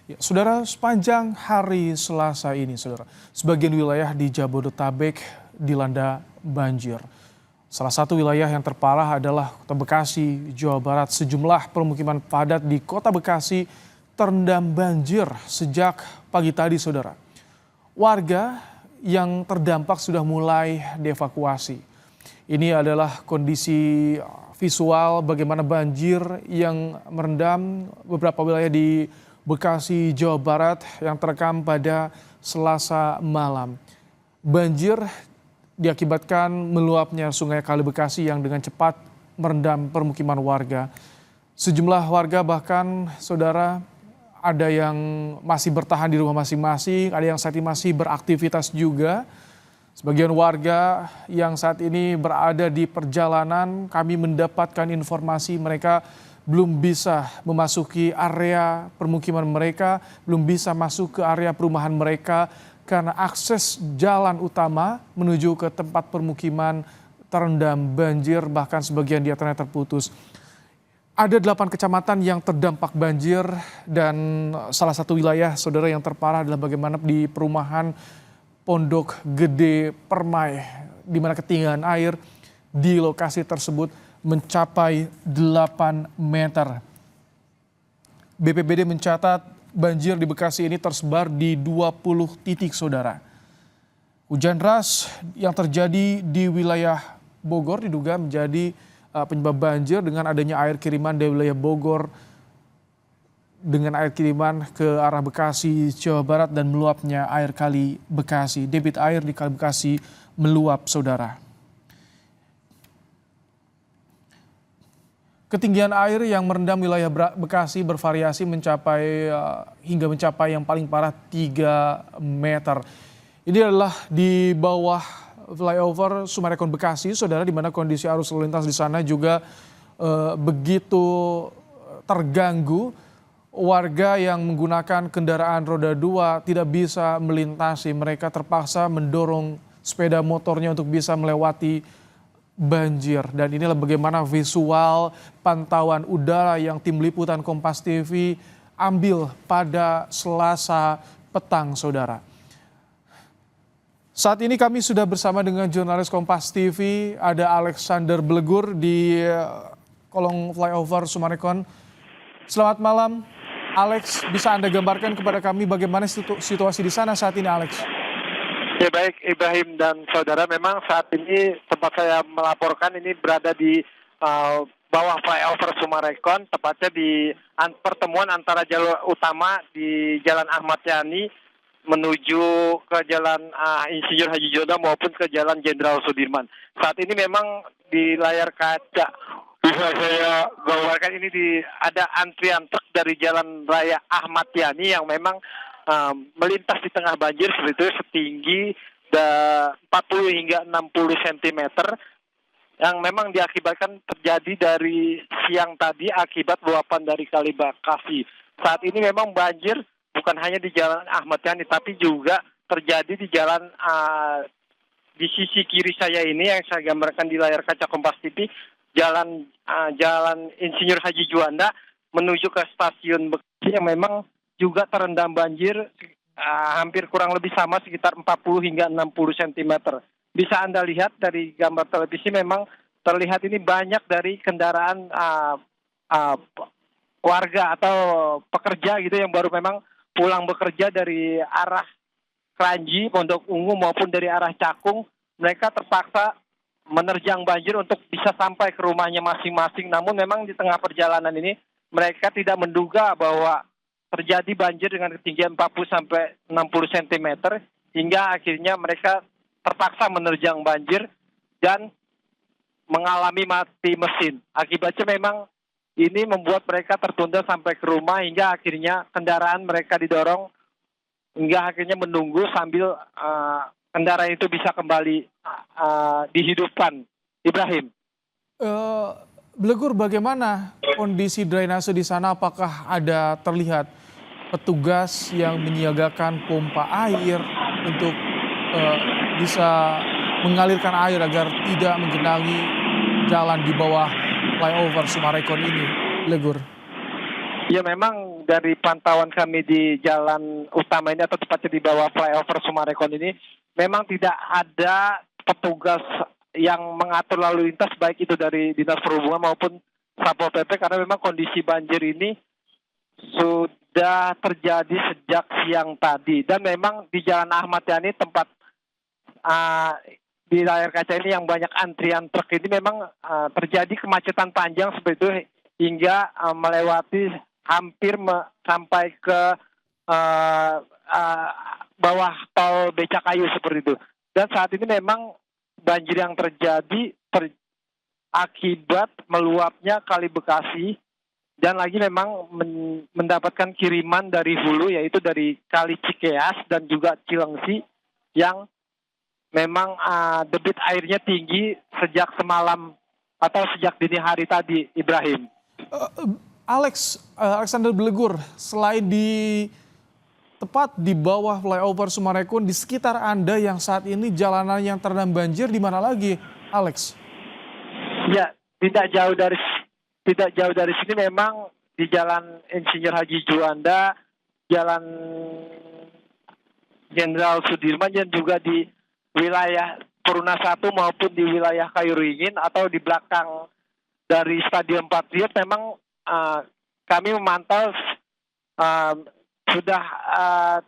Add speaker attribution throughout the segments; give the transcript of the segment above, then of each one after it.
Speaker 1: Ya, saudara, sepanjang hari Selasa ini, saudara, sebagian wilayah di Jabodetabek dilanda banjir. Salah satu wilayah yang terparah adalah Kota Bekasi, Jawa Barat. Sejumlah permukiman padat di Kota Bekasi terendam banjir sejak pagi tadi, saudara. Warga yang terdampak sudah mulai dievakuasi. Ini adalah kondisi visual bagaimana banjir yang merendam beberapa wilayah di Bekasi, Jawa Barat yang terekam pada Selasa malam. Banjir diakibatkan meluapnya Sungai Kali Bekasi yang dengan cepat merendam permukiman warga. Sejumlah warga bahkan, saudara, ada yang masih bertahan di rumah masing-masing, ada yang saat ini masih beraktivitas juga. Sebagian warga yang saat ini berada di perjalanan, kami mendapatkan informasi mereka belum bisa memasuki area permukiman mereka, belum bisa masuk ke area perumahan mereka karena akses jalan utama menuju ke tempat permukiman terendam banjir, bahkan sebagian di antaranya terputus. Ada 8 kecamatan yang terdampak banjir dan salah satu wilayah, saudara, yang terparah adalah bagaimana di perumahan Pondok Gede Permai, di mana ketinggian air di lokasi tersebut mencapai 8 meter. BPBD mencatat banjir di Bekasi ini tersebar di 20 titik, saudara. Hujan deras yang terjadi di wilayah Bogor diduga menjadi penyebab banjir dengan adanya air kiriman dari wilayah Bogor dengan air kiriman ke arah Bekasi, Jawa Barat dan meluapnya air Kali Bekasi. Debit air di Kali Bekasi meluap, saudara. Ketinggian air yang merendam wilayah Bekasi bervariasi hingga mencapai yang paling parah 3 meter. Ini adalah di bawah flyover Sumarekon Bekasi, saudara, di mana kondisi arus lalu lintas di sana juga begitu terganggu. Warga yang menggunakan kendaraan roda 2 tidak bisa melintasi, mereka terpaksa mendorong sepeda motornya untuk bisa melewati banjir. Dan inilah bagaimana visual pantauan udara yang tim liputan Kompas TV ambil pada Selasa petang, saudara. Saat ini kami sudah bersama dengan jurnalis Kompas TV, ada Alexander Blegur di kolong flyover Sumarekon. Selamat malam, Alex. Bisa Anda gambarkan kepada kami bagaimana situasi di sana saat ini, Alex?
Speaker 2: Ya, baik Ibrahim dan saudara, memang saat ini tempat saya melaporkan ini berada di bawah flyover Sumarekon, tepatnya di pertemuan antara jalur utama di Jalan Ahmad Yani menuju ke Jalan Insinyur Haji Juanda maupun ke Jalan Jenderal Sudirman. Saat ini memang di layar kaca bisa saya gambarkan ini ada antrian truk dari Jalan Raya Ahmad Yani yang memang melintas di tengah banjir seperti itu, setinggi 40 hingga 60 cm yang memang diakibatkan terjadi dari siang tadi akibat luapan dari Kali Bekasi. Saat ini memang banjir bukan hanya di Jalan Ahmad Yani tapi juga terjadi di jalan di sisi kiri saya ini yang saya gambarkan di layar kaca Kompas TV, Jalan Insinyur Haji Juanda menuju ke stasiun Bekasi yang memang juga terendam banjir hampir kurang lebih sama sekitar 40 hingga 60 cm. Bisa Anda lihat dari gambar televisi memang terlihat ini banyak dari kendaraan warga atau pekerja gitu yang baru memang pulang bekerja dari arah Kranji, Pondok Ungu maupun dari arah Cakung. Mereka terpaksa menerjang banjir untuk bisa sampai ke rumahnya masing-masing. Namun memang di tengah perjalanan ini mereka tidak menduga bahwa terjadi banjir dengan ketinggian 40 sampai 60 cm hingga akhirnya mereka terpaksa menerjang banjir dan mengalami mati mesin. Akibatnya memang ini membuat mereka tertunda sampai ke rumah hingga akhirnya kendaraan mereka didorong hingga akhirnya menunggu sambil kendaraan itu bisa kembali dihidupkan. Ibrahim.
Speaker 1: Blegur, bagaimana kondisi drainase di sana? Apakah ada terlihat petugas yang menyiagakan pompa air untuk bisa mengalirkan air agar tidak menggenangi jalan di bawah flyover Sumarekon ini, Blegur?
Speaker 2: Ya, memang dari pantauan kami di jalan utama ini atau tepatnya di bawah flyover Sumarekon ini, memang tidak ada petugas yang mengatur lalu lintas baik itu dari Dinas Perhubungan maupun Satpol PP, karena memang kondisi banjir ini sudah terjadi sejak siang tadi. Dan memang di Jalan Ahmad Yani tempat di layar kaca ini yang banyak antrian truk ini memang terjadi kemacetan panjang seperti itu hingga melewati hampir sampai ke bawah tol Becakayu seperti itu. Dan saat ini memang banjir yang terjadi akibat meluapnya Kali Bekasi, dan lagi memang mendapatkan kiriman dari hulu, yaitu dari Kali Cikeas dan juga Cilengsi, yang memang debit airnya tinggi sejak semalam atau sejak dini hari tadi, Ibrahim.
Speaker 1: Alexander Belegur, selain tepat di bawah flyover Sumarekon, di sekitar Anda yang saat ini jalanan yang terendam banjir di mana lagi, Alex?
Speaker 2: Ya, tidak jauh dari sini memang di Jalan Insinyur Haji Juanda, Jalan Jenderal Sudirman, dan juga di wilayah Peruna 1 maupun di wilayah Kayu Ringin atau di belakang dari Stadion Patriot, memang kami memantau sudah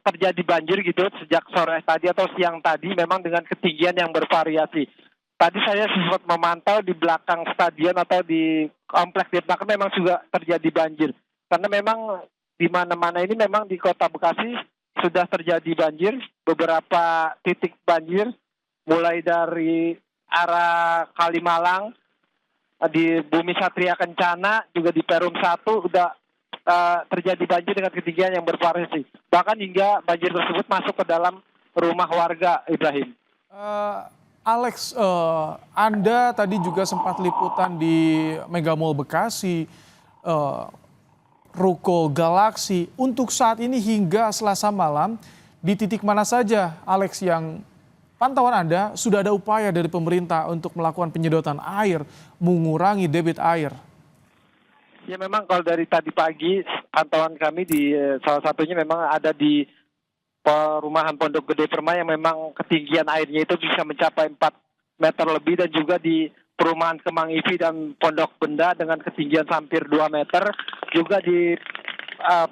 Speaker 2: terjadi banjir gitu sejak sore tadi atau siang tadi, memang dengan ketinggian yang bervariasi. Tadi saya sempat memantau di belakang stadion atau di kompleks di belakang memang juga terjadi banjir. Karena memang di mana-mana ini memang di Kota Bekasi sudah terjadi banjir, beberapa titik banjir mulai dari arah Kalimalang, di Bumi Satria Kencana, juga di Perum 1 sudah terjadi banjir dengan ketinggian yang bervariasi. Bahkan hingga banjir tersebut masuk ke dalam rumah warga, Ibrahim.
Speaker 1: Alex, Anda tadi juga sempat liputan di Mega Mall Bekasi, Ruko Galaksi. Untuk saat ini hingga Selasa malam, di titik mana saja, Alex, yang pantauan Anda sudah ada upaya dari pemerintah untuk melakukan penyedotan air, mengurangi debit air?
Speaker 2: Ya, memang kalau dari tadi pagi, pantauan kami di salah satunya memang ada di perumahan Pondok Gede Permai yang memang ketinggian airnya itu bisa mencapai 4 meter lebih, dan juga di perumahan Kemang Ivi dan Pondok Benda dengan ketinggian hampir 2 meter. Juga di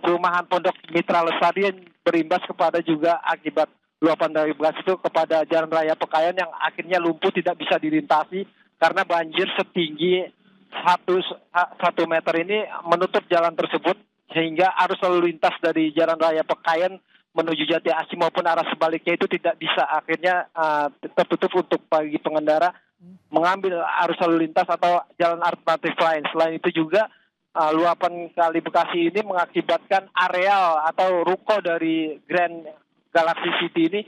Speaker 2: perumahan Pondok Mitra Lestari yang berimbas kepada juga akibat luapan dari Bekasi itu kepada Jalan Raya Pekayon yang akhirnya lumpuh, tidak bisa dilintasi karena banjir setinggi 1 meter ini menutup jalan tersebut, sehingga arus lalu lintas dari Jalan Raya Pekayon menuju Jati Asih maupun arah sebaliknya itu tidak bisa, akhirnya tertutup untuk bagi pengendara mengambil arus lalu lintas atau jalan alternatif lain. Selain itu juga luapan Kali Bekasi ini mengakibatkan areal atau ruko dari Grand Galaxy City ini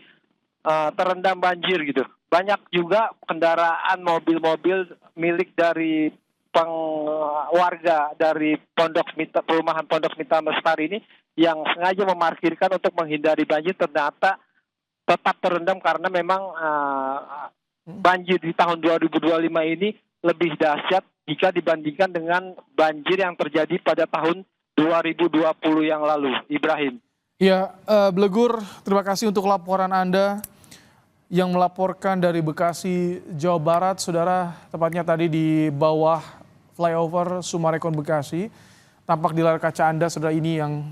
Speaker 2: terendam banjir gitu. Banyak juga kendaraan mobil-mobil milik dari warga dari perumahan Pondok Mitra Lestari ini yang sengaja memarkirkan untuk menghindari banjir, ternyata tetap terendam karena memang banjir di tahun 2025 ini lebih dahsyat jika dibandingkan dengan banjir yang terjadi pada tahun 2020 yang lalu, Ibrahim.
Speaker 1: Ya, Belegur, terima kasih untuk laporan Anda yang melaporkan dari Bekasi, Jawa Barat, saudara, tepatnya tadi di bawah flyover Sumarekon Bekasi. Tampak di layar kaca Anda, saudara, ini yang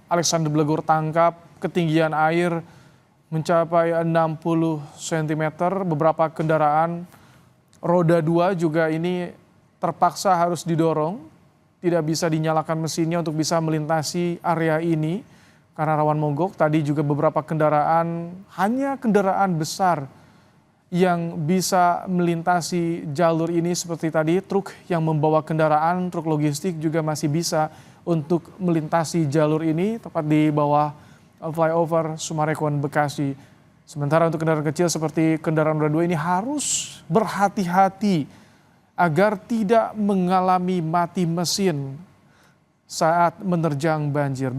Speaker 1: Alexander Belegur tangkap, ketinggian air mencapai 60 cm. Beberapa kendaraan roda 2 juga ini terpaksa harus didorong, tidak bisa dinyalakan mesinnya untuk bisa melintasi area ini karena rawan mogok. Tadi juga beberapa kendaraan, hanya kendaraan besar yang bisa melintasi jalur ini, seperti tadi truk yang membawa kendaraan, truk logistik juga masih bisa untuk melintasi jalur ini tepat di bawah flyover Sumarekon Bekasi. Sementara untuk kendaraan kecil seperti kendaraan roda 2 ini harus berhati-hati agar tidak mengalami mati mesin saat menerjang banjir.